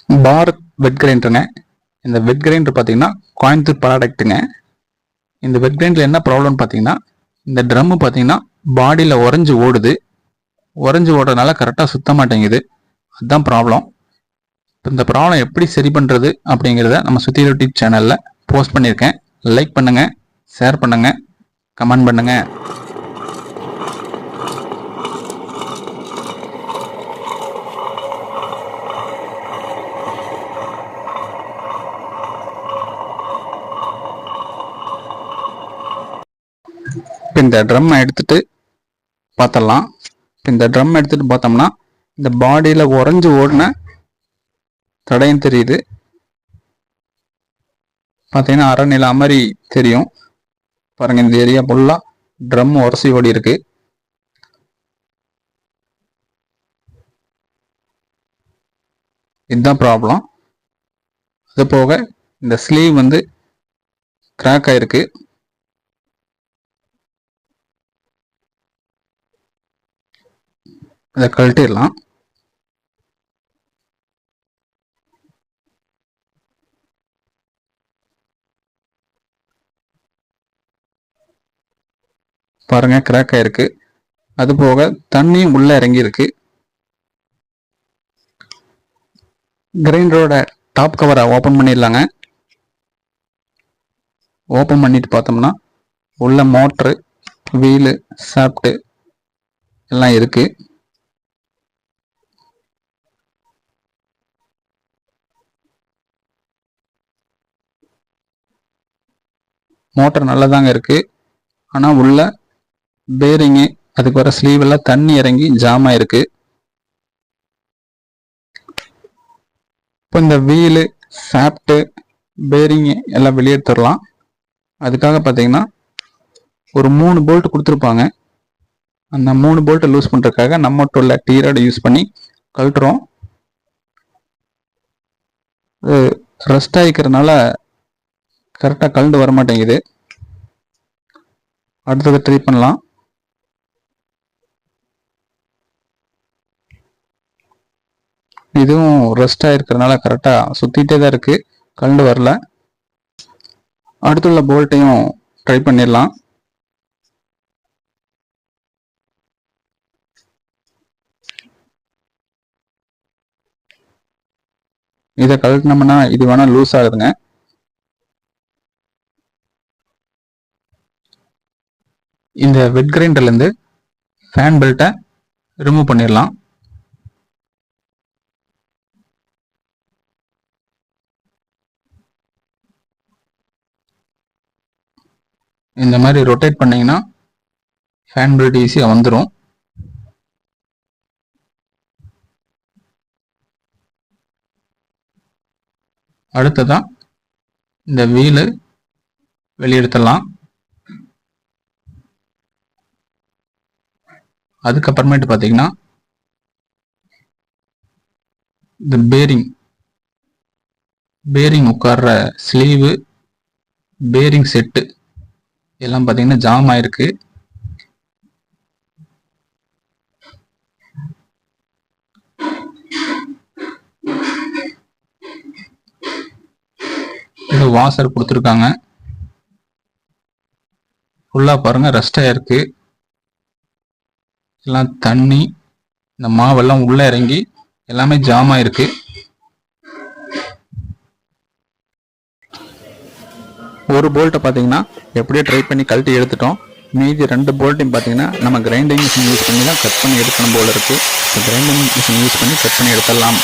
பாரத் வெட் கிரைண்டருங்க. இந்த wet grinder பார்த்தீங்கன்னா கோயம்புத்தூர் ப்ராடக்ட்டுங்க. இந்த வெட் கிரைண்டரில் என்ன ப்ராப்ளம்னு பார்த்தீங்கன்னா, இந்த ட்ரம்மு பார்த்தீங்கன்னா பாடியில் உறைஞ்சி ஓடுது. உறைஞ்சி ஓடுறதுனால கரெக்டாக சுத்த மாட்டேங்குது. அதுதான் ப்ராப்ளம். இந்த ப்ராப்ளம் எப்படி சரி பண்ணுறது அப்படிங்கிறத நம்ம சுத்தி யூடியூப் சேனலில் போஸ்ட் பண்ணியிருக்கேன். லைக் பண்ணுங்கள், ஷேர் பண்ணுங்கள், கமெண்ட் பண்ணுங்கள். இப்போ இந்த ட்ரம் எடுத்துட்டு பார்த்தலாம். இந்த ட்ரம் எடுத்துட்டு பார்த்தோம்னா இந்த பாடியில் உறைஞ்சி ஓடின தடயம் தெரியுது. பார்த்தீங்கன்னா அரை நிலா மாதிரி தெரியும். பாருங்க, இந்த ஏரியா ஃபுல்லாக ட்ரம் உரசி ஓடி இருக்கு. இதுதான் ப்ராப்ளம். அது போக இந்த ஸ்லீவ் வந்து கிராக் ஆயிருக்கு. இதை கழட்டிடலாம். பாருங்க, கிராக் ஆயிருக்கு. அது போக தண்ணியும் உள்ள இறங்கி இருக்கு. கிரைண்டரோட டாப் கவரை ஓப்பன் பண்ணிடலாங்க. ஓப்பன் பண்ணிட்டு பார்த்தோம்னா உள்ள மோட்ரு, வீலு, சாப்ட்டு எல்லாம் இருக்கு. மோட்டர் நல்லதாங்க இருக்கு. ஆனால் உள்ள பேரிங்கு, அதுக்கு வர ஸ்லீவ் எல்லாம் தண்ணி இறங்கி ஜாம் ஆயிருக்கு. இப்போ இந்த வீலு, சாப்ட்டு, பேரிங்கு எல்லாம் வெளியேற்றலாம். அதுக்காக பார்த்தீங்கன்னா ஒரு 3 போல்ட் கொடுத்துருப்பாங்க. அந்த 3 போல்ட்டை லூஸ் பண்ணுறதுக்காக நம்ம உள்ள டீராய்டு யூஸ் பண்ணி கழட்டுறோம். ரஸ்ட் ஆகிக்கிறதுனால கரெக்டாக கழண்டு வர மாட்டேங்குது. அடுத்தது ட்ரை பண்ணலாம். இதுவும் ரெஸ்ட் ஆகிருக்கிறதுனால கரெக்டாக சுற்றிட்டே தான் இருக்கு, கழண்டு வரல. அடுத்துள்ள போல்ட்டையும் ட்ரை பண்ணிடலாம். இதை கழட்டினோம்னா இது வேணா லூஸ் ஆகுதுங்க. இந்த வெட் கிரைண்டர்லேருந்து ஃபேன் பெல்ட்டை ரிமூவ் பண்ணிடலாம். இந்த மாதிரி ரொட்டேட் பண்ணீங்கன்னா ஃபேன் பெல்ட் ஈஸியாக வந்துடும். அடுத்ததான் இந்த வீலு வெளியெடுத்துடலாம். அதுக்கப்புறமேட்டு பார்த்தீங்கன்னா இந்த பேரிங் உட்கார்ற ஸ்லீவு, பேரிங் செட்டு எல்லாம் பார்த்தீங்கன்னா ஜாம் ஆயிருக்கு. இது வாசர் கொடுத்துருக்காங்க. ஃபுல்லா பாருங்க ரெஸ்ட் ஆயிருக்கு. எல்லாம் தண்ணி, இந்த மாவெல்லாம் உள்ள இறங்கி எல்லாமே ஜாம் ஆயிருக்கு. ஒரு போல்ட்டை பார்த்தீங்கன்னா எப்படியோ ட்ரை பண்ணி கழட்டி எடுத்துட்டோம். மீதி 2 போல்ட்டையும் பார்த்தீங்கன்னா நம்ம கிரைண்டிங் மிஷின் யூஸ் பண்ணி தான் கட் பண்ணி எடுக்கணும் போல இருக்கு. கிரைண்டிங் மிஷின் யூஸ் பண்ணி கட் பண்ணி எடுத்துடலாம்.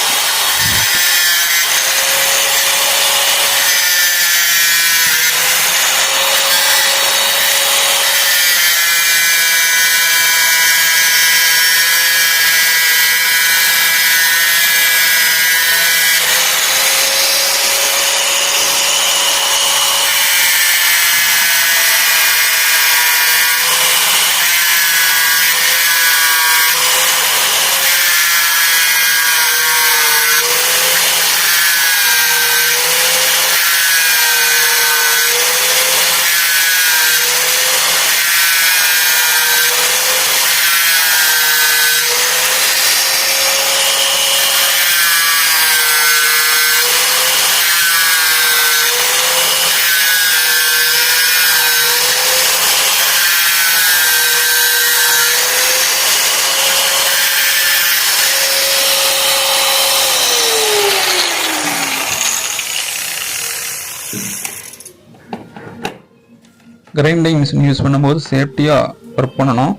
கிரைண்டிங் மிஷின் யூஸ் பண்ணும்போது சேஃப்டியாக ஒர்க் பண்ணணும்.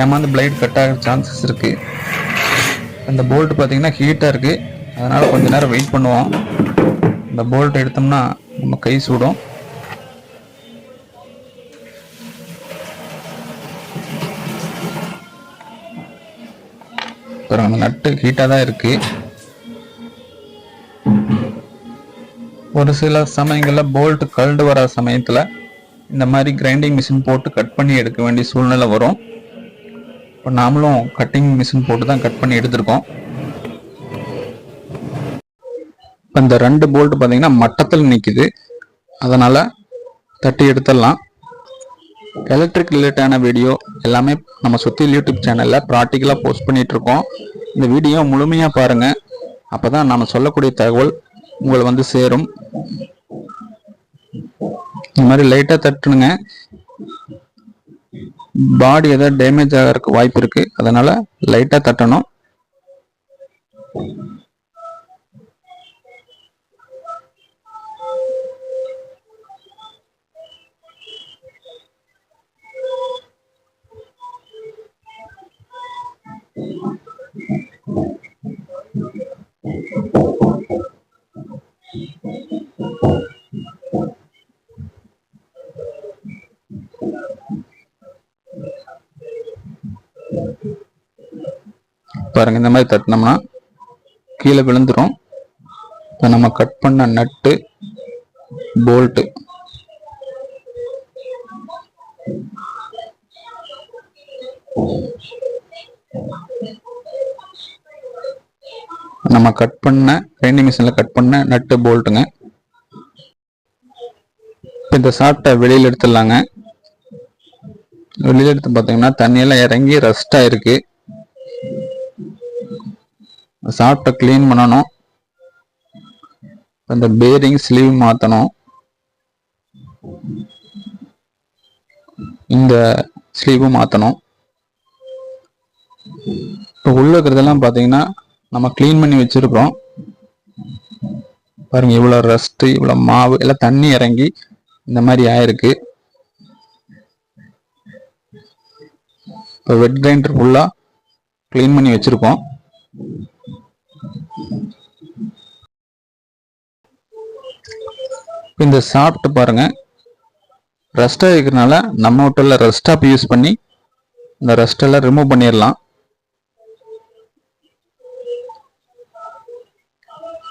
ஏமாந்து பிளைட் கட் ஆகிற சான்சஸ் இருக்குது. இந்த போல்ட் பார்த்தீங்கன்னா ஹீட்டாக இருக்குது, அதனால் கொஞ்ச நேரம் வெயிட் பண்ணுவோம். இந்த போல்ட் எடுத்தோம்னா நம்ம கை சூடும். பாருங்க, அந்த நட்டு ஹீட்டாக தான் இருக்குது. ஒரு சில சமயங்களில் போல்ட் கழண்டு வர சமயத்தில் இந்த மாதிரி கிரைண்டிங் மிஷின் போட்டு கட் பண்ணி எடுக்க வேண்டிய சூழ்நிலை வரும். இப்போ நாமளும் கட்டிங் மிஷின் போட்டு தான் கட் பண்ணி எடுத்திருக்கோம். இப்போ இந்த 2 போல்ட் பார்த்தீங்கன்னா மட்டத்தில் நிற்கிது, அதனால் தட்டி எடுத்துடலாம். எலக்ட்ரிக் ரிலேட்டான வீடியோ எல்லாமே நம்ம சுற்றி யூடியூப் சேனலில் ப்ராக்டிக்கலாக போஸ்ட் பண்ணிகிட்ருக்கோம். இந்த வீடியோ முழுமையாக பாருங்கள், அப்போ தான் நம்ம சொல்லக்கூடிய தகவல் உங்களை வந்து சேரும். இந்த மாதிரி லைட்டாக தட்டுனுங்க, பாடி ஏதாவது டேமேஜ் ஆகிறதுக்கு வாய்ப்பு இருக்கு, அதனால லைட்டாக தட்டணும். பாருங்க, இந்த மாதிரி தட்டினோம்னா கீழே விழுந்துரும். இப்போ நம்ம கட் பண்ண நட்டு போல்ட்டு நம்ம கட் பண்ண கிரைண்டிங் மிஷின்ல கட் பண்ண நட்டு போல்ட்டுங்க. இந்த சாப்பிட்ட வெளியில் எடுத்துடலாங்க. வெளியில் எடுத்து பார்த்தீங்கன்னா தண்ணியெல்லாம் இறங்கி ரஸ்ட் ஆயிருக்கு. சாப்பிட்ட கிளீன் பண்ணணும். இந்த பேரிங் ஸ்லீவ் மாற்றணும். இந்த ஸ்லீவும் மாற்றணும். இப்போ உள்ள இருக்கிறதெல்லாம் பார்த்தீங்கன்னா நம்ம கிளீன் பண்ணி வச்சிருக்கிறோம். பாருங்க, இவ்வளோ ரஸ்ட், இவ்வளோ மாவு எல்லாம் தண்ணி இறங்கி இந்த மாதிரி ஆயிருக்கு. இப்போ வெட் கிரைண்டர் ஃபுல்லாக கிளீன் பண்ணி வச்சிருக்கோம். இந்த சாப்பிட்டு பாருங்க, ரஸ்டாக இருக்கிறதுனால நம்ம ஹோட்டலில் ரஸ்டாப் யூஸ் பண்ணி இந்த ரஸ்டெல்லாம் ரிமூவ் பண்ணிடலாம்.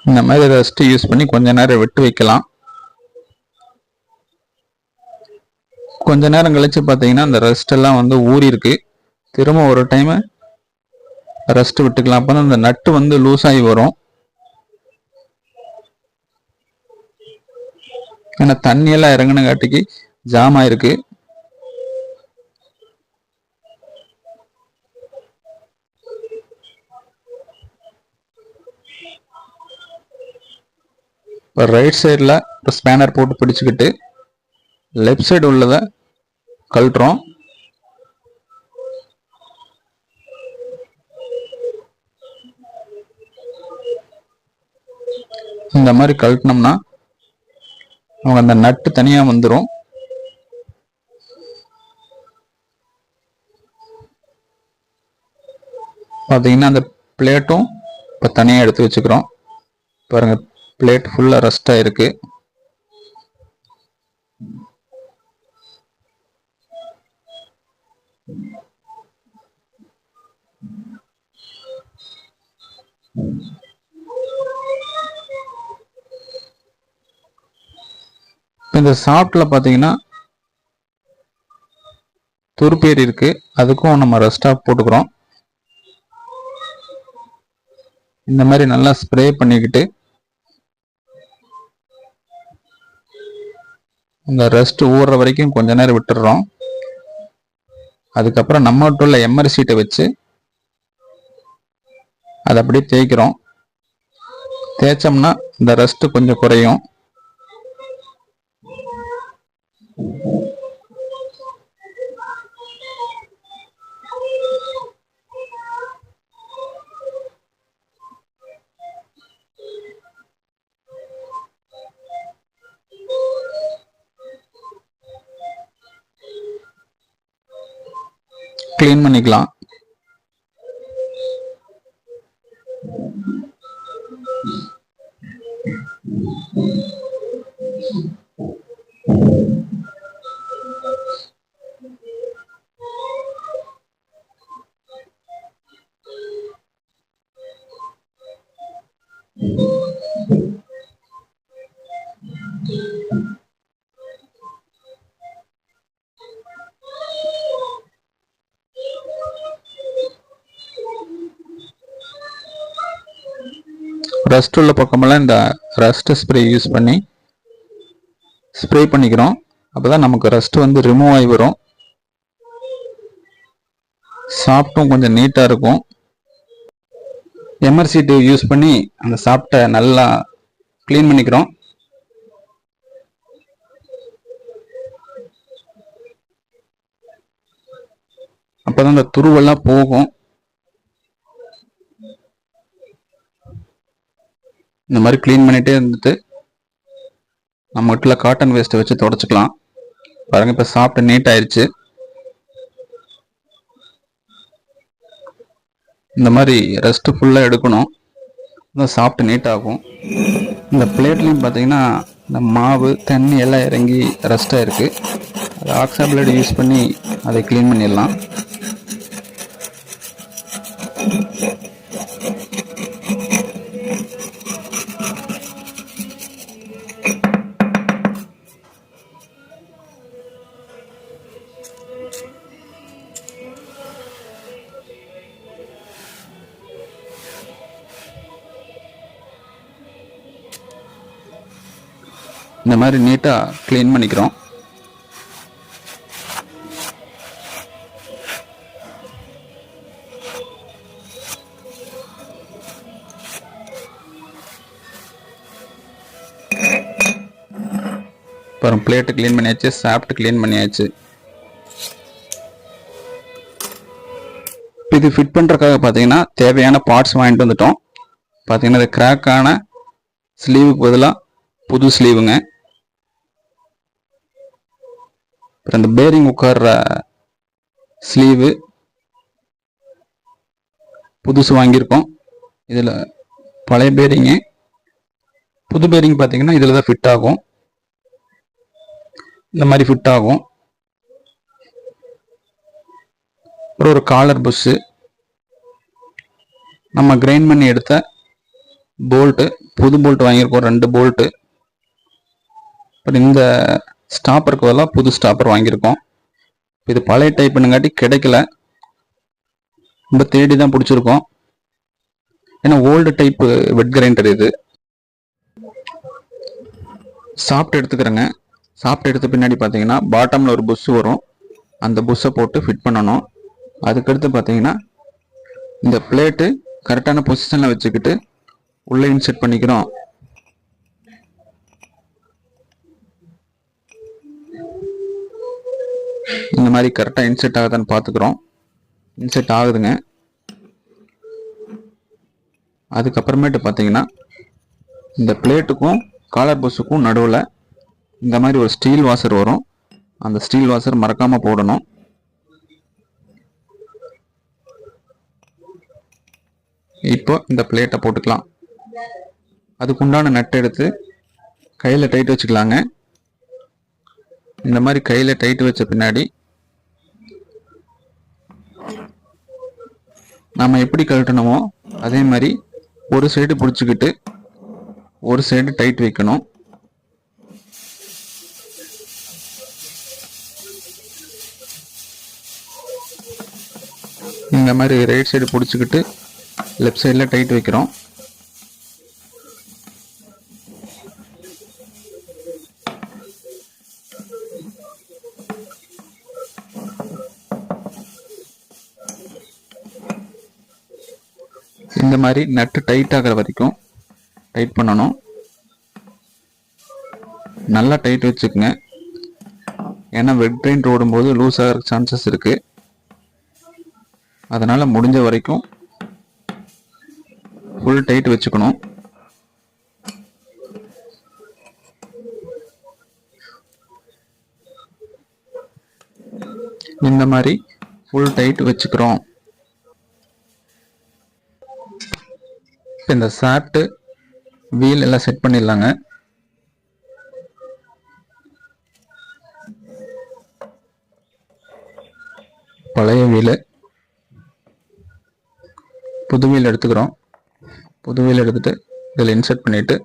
இந்த மாதிரி ரஸ்ட் யூஸ் பண்ணி கொஞ்ச நேரம் விட்டு வைக்கலாம். கொஞ்ச நேரம் கழிச்சு பார்த்தீங்கன்னா அந்த ரஸ்ட் எல்லாம் வந்து ஊறி இருக்கு. திரும்ப ஒரு டைம் ரஸ்ட் விட்டுக்கலாம். அப்போ அந்த நட்டு வந்து லூஸ் ஆகி வரும். ஏன்னா தண்ணியெல்லாம் இறங்கினங்காட்டிக்கு ஜாம் ஆயிருக்கு. இப்போ ரைட் சைடில் ஸ்பேனர் போட்டு பிடிச்சிக்கிட்டு லெஃப்ட் சைடு உள்ளதை கழட்டுறோம். இந்த மாதிரி கழட்டினோம்னா அவங்க அந்த நட்டு தனியாக வந்துடும். பார்த்தீங்கன்னா அந்த பிளேட்டும் இப்போ தனியாக எடுத்து வச்சுக்கிறோம். பாருங்க, பிளேட் ஃபுல்லாக ரஸ்ட் ஆயிருக்கு. இந்த சாப்ட்ல பார்த்தீங்கன்னா துருப்பேறி இருக்கு, அதுக்கும் நம்ம ரஸ்டாப் போட்டுக்கிறோம். இந்த மாதிரி நல்லா ஸ்ப்ரே பண்ணிக்கிட்டு இந்த ரஸ்ட் ஊறுற வரைக்கும் கொஞ்ச நேரம் விட்டுடுறோம். அதுக்கப்புறம் நம்ம உள்ள எம்ஆர் சீட்டை வச்சு அதை அப்படியே தேய்க்கிறோம். தேய்ச்சோம்னா இந்த ரஸ்ட் கொஞ்சம் குறையும். க்ளீன் பண்ணிக்கலாம். ரஸ்ட் உள்ள பக்கமெல்லாம் இந்த ரஸ்ட் ஸ்ப்ரே யூஸ் பண்ணி ஸ்ப்ரே பண்ணிக்கிறோம். அப்போதான் நமக்கு ரஸ்ட் வந்து ரிமூவ் ஆகி வரும். சாஃப்ட்டும் கொஞ்சம் நீட்டாக இருக்கும். எம்ஆர் சீட்டு யூஸ் பண்ணி அந்த சாஃப்ட்டை நல்லா க்ளீன் பண்ணிக்கிறோம். அப்போதான் இந்த துருவெல்லாம் போகும். இந்த மாதிரி க்ளீன் பண்ணிகிட்டே இருந்துட்டு நம்ம வீட்டில் காட்டன் வேஸ்ட்டை வச்சு தொடச்சிக்கலாம். பாருங்க, இப்போ சாப்பிட்டு நீட் ஆயிடுச்சு. இந்த மாதிரி ரெஸ்ட் ஃபுல்லாக எடுக்கணும், சாப்பிட்டு நீட் ஆகும். இந்த பிளேட்லையும் பார்த்தீங்கன்னா இந்த மாவு தண்ணி எல்லாம் இறங்கி ரெஸ்ட்டாக இருக்குது. அது ஆக்ஸா பிளேடு யூஸ் பண்ணி அதை க்ளீன் பண்ணிடலாம். இந்த மாதிரி நீட்டாக க்ளீன் பண்ணிக்கிறோம். அப்புறம் பிளேட்டு க்ளீன் பண்ணியாச்சு, சாப்பிட்டு க்ளீன் பண்ணியாச்சு. இது ஃபிட் பண்ணுறதுக்காக பார்த்தீங்கன்னா தேவையான பார்ட்ஸ் வாங்கிட்டு வந்துட்டோம். பார்த்தீங்கன்னா இது கிராக்கான ஸ்லீவுக்கு பதிலாக புது ஸ்லீவுங்க. அப்புறம் இந்த பேரிங் உட்கார்ற ஸ்லீவு புதுசு வாங்கியிருக்கோம். இதில் பழைய பேரிங்கு, புது பேரிங் பார்த்தீங்கன்னா இதில் தான் ஃபிட் ஆகும். இந்த மாதிரி ஃபிட் ஆகும். அப்புறம் ஒரு காலர் புஷ்ஷு, நம்ம கிரைண்ட் பண்ணி எடுத்த போல்ட்டு, புது போல்ட் வாங்கியிருக்கோம் 2 போல்ட்டு. அப்புறம் இந்த ஸ்டாப்பருக்கு பதிலாக புது ஸ்டாப்பர் வாங்கியிருக்கோம். இது பழைய டைப்புனுங்காட்டி கிடைக்கல, ரொம்ப தேடி தான் பிடிச்சிருக்கோம். ஏன்னா ஓல்டு டைப்பு வெட் கிரைண்டர் இது. சாப்பிட்டு எடுத்துக்கிறேங்க. சாப்பிட்டு எடுத்த பின்னாடி பார்த்தீங்கன்னா பாட்டமில் ஒரு புஷ் வரும், அந்த புஷ்ஷை போட்டு ஃபிட் பண்ணணும். அதுக்கடுத்து பார்த்தீங்கன்னா இந்த பிளேட்டு கரெக்டான பொசிஷனில் வச்சுக்கிட்டு உள்ளே இன்செர்ட் பண்ணிக்கிறோம். இந்த மாதிரி கரெக்டாக இன்செர்ட் ஆகுதான்னு பார்த்துக்கிறோம். இன்செர்ட் ஆகுதுங்க. அதுக்கப்புறமேட்டு பார்த்தீங்கன்னா இந்த பிளேட்டுக்கும் காலர் புஷ்ஷுக்கும் நடுவில் இந்த மாதிரி ஒரு ஸ்டீல் வாசர் வரும். அந்த ஸ்டீல் வாசர் மறக்காமல் போடணும். இப்போ இந்த பிளேட்டை போட்டுக்கலாம். அதுக்குண்டான நட் எடுத்து கையில் டைட் வச்சுக்கலாங்க. இந்த மாதிரி கையில் டைட் வச்ச பின்னாடி நம்ம எப்படி கழட்டணுமோ அதே மாதிரி ஒரு சைடு பிடிச்சிக்கிட்டு ஒரு சைடு டைட் வைக்கணும். இந்த மாதிரி ரைட் சைடு பிடிச்சிக்கிட்டு லெஃப்ட் சைடில் டைட் வைக்கிறோம். இந்த மாதிரி நட்டு டைட் ஆகிற வரைக்கும் டைட் பண்ணணும். நல்லா டைட் வச்சுக்கோங்க, ஏன்னா வெட் கிரைண்டர் ஓடும்போது லூஸ் ஆகிற சான்சஸ் இருக்கு. அதனால முடிஞ்ச வரைக்கும் ஃபுல் டைட் வச்சுக்கணும். இந்த மாதிரி ஃபுல் டைட் வச்சுக்கிறோம். இந்த ஷாஃப்ட் வீல் எல்லாம் செட் பண்ணிடலாங்க. பழைய வீல், புது வீல் எடுத்துக்கிறோம். புது வீல் எடுத்துட்டு இதில் இன்சர்ட் பண்ணிட்டு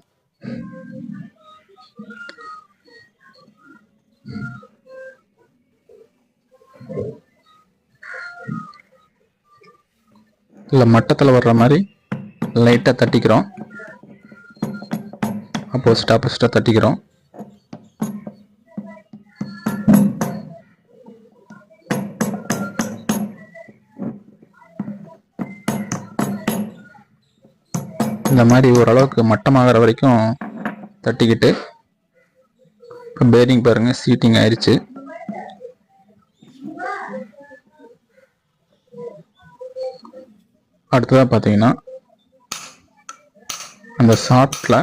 இதில் மட்டத்தில் வர்ற மாதிரி லைட்டாக தட்டிக்கிறோம். ஆப்போசிட்டாக தட்டிக்கிறோம். இந்த மாதிரி ஓரளவுக்கு மட்டமாகிற வரைக்கும் தட்டிக்கிட்டு, இப்போ பேரிங் பாருங்கள் சீட்டிங் ஆயிடுச்சு. அடுத்ததாக பார்த்தீங்கன்னா அந்த ஷாஃப்டில்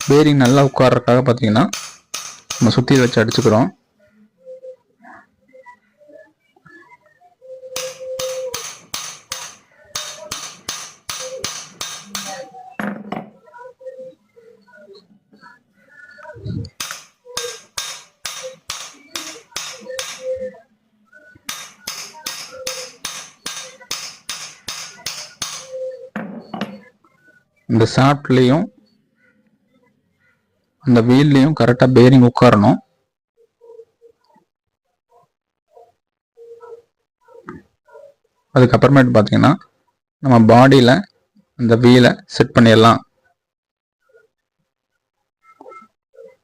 பேரிங் நல்லா உட்கார்றதுக்காக பார்த்தீங்கன்னா நம்ம சுற்றி வச்சு அடிச்சுக்கிறோம். இந்த ஷாஃப்ட்லேயும் அந்த வீல்லையும் கரெக்டாக பேரிங் உட்காரணும். அதுக்கப்புறமேட்டு பார்த்தீங்கன்னா நம்ம பாடியில் அந்த வீலை செட் பண்ணிடலாம்.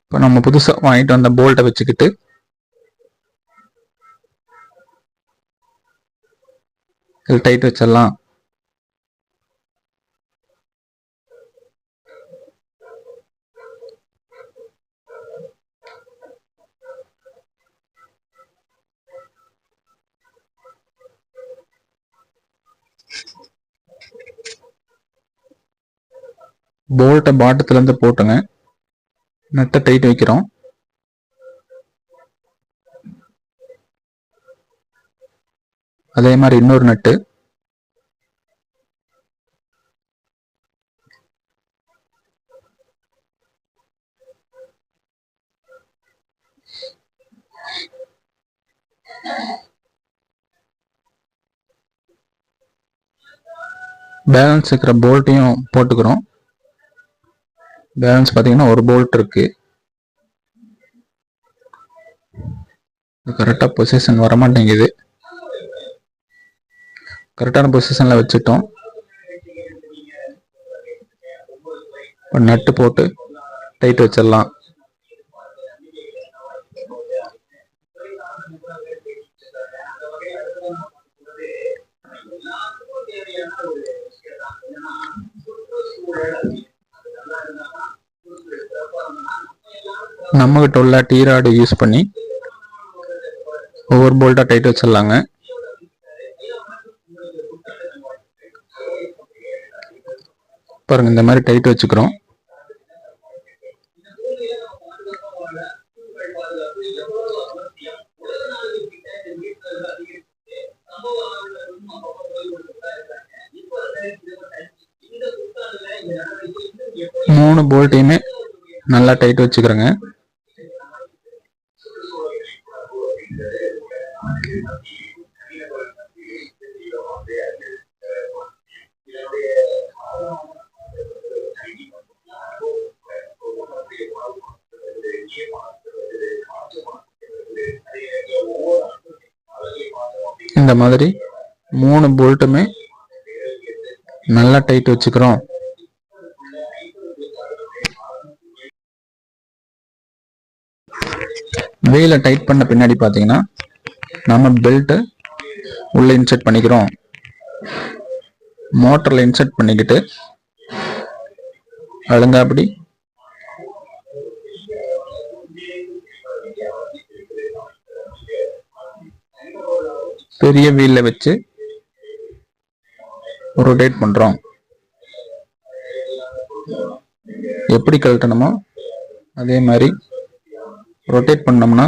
இப்போ நம்ம புதுசாக வாங்கிட்டு வந்த போல்ட்டை வச்சுக்கிட்டு இது டைட் வச்சிடலாம். போல்ட்டை பாட்டத்துலேருந்து போட்டுங்க. நட்டை டைட் வைக்கிறோம். அதே மாதிரி இன்னொரு நட்டு, பேலன்ஸ் இருக்கிற போல்ட்டையும் போட்டுக்கிறோம். பேலன்ஸ் பார்த்தீங்கன்னா ஒரு போல்ட் இருக்கு. கரெக்டாக பொசிஷன் வர மாட்டேங்குது. கரெக்டான பொசிஷனில் வச்சுட்டோம். இப்போ நட்டு போட்டு டைட் வச்சிடலாம். நம்மகிட்ட உள்ள டீ ராடு யூஸ் பண்ணி ஒவ்வொரு போல்ட்டா டைட் வச்சிடலாங்க. பாருங்க, இந்த மாதிரி டைட் வச்சுக்கிறோம். மூணு போல்ட்டையுமே நல்லா டைட் வச்சுக்கிறேங்க. இந்த மாதிரி மூணு போல்ட்டுமே நல்லா டைட் வச்சுக்கிறோம். வீலை டைட் பண்ண பின்னாடி பார்த்தீங்கன்னா நம்ம பெல்ட் உள்ள இன்சர்ட் பண்ணிக்கிறோம். மோட்டர்ல இன்சர்ட் பண்ணிக்கிட்டு அழுங்காப்படி பெரிய வீல்ல வச்சு ரொட்டேட் பண்றோம். எப்படி கழட்டணுமோ அதே மாதிரி ரொட்டேட் பண்ணோம்னா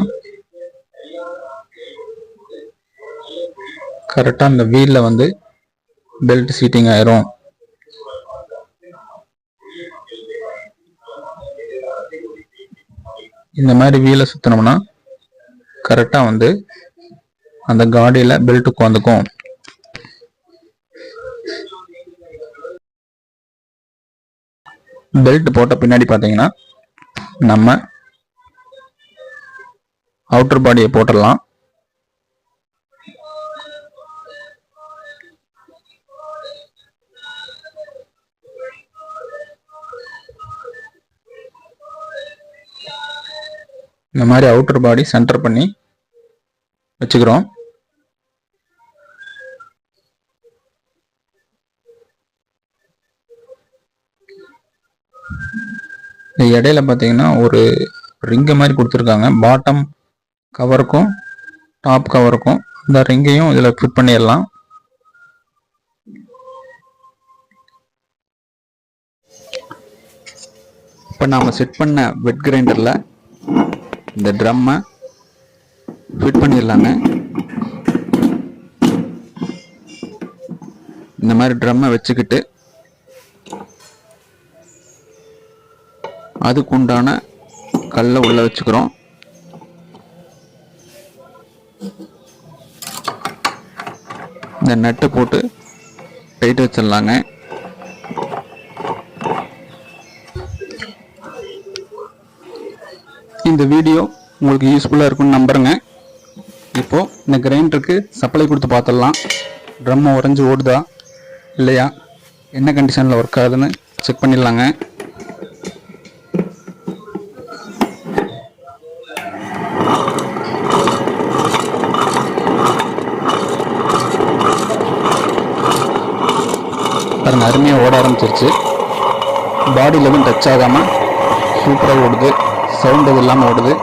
கரெக்டாக அந்த வீலில் வந்து பெல்ட் சீட்டிங் ஆயிரும். இந்த மாதிரி வீலை சுற்றினோம்னா கரெக்டாக வந்து அந்த காடியில் பெல்ட் உட்காந்துக்கும். பெல்ட் போட்ட பின்னாடி பார்த்தீங்கன்னா நம்ம அவுட்டர் பாடியை போட்டுடலாம். இந்த மாதிரி அவுட்டர் பாடி சென்டர் பண்ணி வச்சுக்கிறோம். இந்த இடையில பார்த்தீங்கன்னா ஒரு ரிங்கு மாதிரி கொடுத்துருக்காங்க. பாட்டம் கவருக்கும் டாப் கவருக்கும் இந்த ரிங்கையும் இதில் ஃபிட் பண்ணிடலாம். இப்போ நாம் செட் பண்ண வெட் கிரைண்டரில் இந்த ட்ரம்மை ஃபிட் பண்ணிடலாங்க. இந்த மாதிரி ட்ரம்மை வச்சுக்கிட்டு அதுக்குண்டான கல்லை உள்ள வச்சுக்கிறோம். இந்த நட்டை போட்டு டைட் வச்சிடலாங்க. இந்த வீடியோ உங்களுக்கு யூஸ்ஃபுல்லாக இருக்கும்னு நம்புறேங்க. இப்போது இந்த கிரைண்டருக்கு சப்ளை கொடுத்து பார்த்துடலாம். ட்ரம் உறைஞ்சி ஓடுதா இல்லையா, என்ன கண்டிஷனில் ஒர்க் ஆகுதுன்னு செக் பண்ணிடலாங்க. பாருங்க, அருமையாக ஓட ஆரம்பிச்சிருச்சு. பாடியில் எதுவும் டச் ஆகாமல் சூப்பராக ஓடுது. சவுண்ட் இது இல்லாமல் ஓடுது.